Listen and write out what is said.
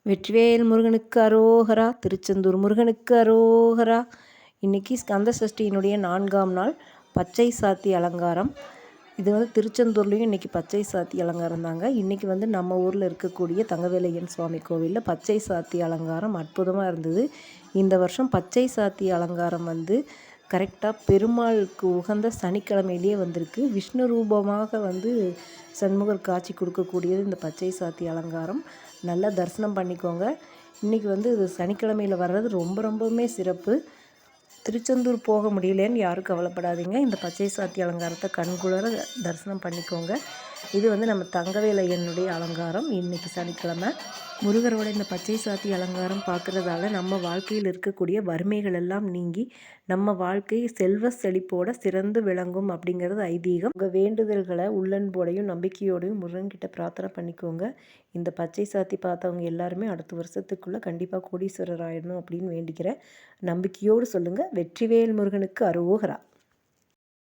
வெற்றிவேல் முருகனுக்கு அரோகரா. திருச்செந்தூர் முருகனுக்கு அரோகரா. இன்றைக்கி ஸ்கந்த சஷ்டியினுடைய 4ஆம் நாள் பச்சை சாத்தி அலங்காரம். இது திருச்செந்தூர்லேயும் இன்றைக்கி பச்சை சாத்தி அலங்காரம் தாங்க. இன்றைக்கி நம்ம ஊரில் இருக்கக்கூடிய தங்கவேலையன் சுவாமி கோவிலில் பச்சை சாத்தி அலங்காரம் அற்புதமாக இருந்தது. இந்த வருஷம் பச்சை சாத்தி அலங்காரம் கரெக்டாக பெருமாளுக்கு உகந்த சனிக்கிழமையிலேயே வந்திருக்கு. விஷ்ணு ரூபமாக சண்முகர் காட்சி கொடுக்கக்கூடியது இந்த பச்சை சாத்தி அலங்காரம். நல்லா தரிசனம் பண்ணிக்கோங்க. இன்றைக்கி இது சனிக்கிழமையில் வர்றது ரொம்பவுமே சிறப்பு. திருச்செந்தூர் போக முடியலன்னு யாரும் கவலைப்படாதீங்க. இந்த பச்சை சாத்தி அலங்காரத்தை கண்குளர தரிசனம் பண்ணிக்கோங்க. இது நம்ம தங்கவேலையனுடைய அலங்காரம். இன்றைக்கி சனிக்கிழமை முருகரோட இந்த பச்சை சாத்தி அலங்காரம் பார்க்குறதால நம்ம வாழ்க்கையில் இருக்கக்கூடிய வறுமைகள் எல்லாம் நீங்கி நம்ம வாழ்க்கை செல்வ செழிப்போட சிறந்து விளங்கும் அப்படிங்கிறது ஐதீகம். உங்கள் வேண்டுதல்களை உள்ளன்போடையும் நம்பிக்கையோடையும் முருகன்கிட்ட பிரார்த்தனை பண்ணிக்கோங்க. இந்த பச்சை சாத்தி பார்த்தவங்க எல்லாருமே அடுத்த வருஷத்துக்குள்ளே கண்டிப்பாக கோடீஸ்வரர் ஆயிடணும் அப்படின்னு வேண்டிக்கிறேன். நம்பிக்கையோடு சொல்லுங்கள். வெற்றிவேல் முருகனுக்கு அரோகரா.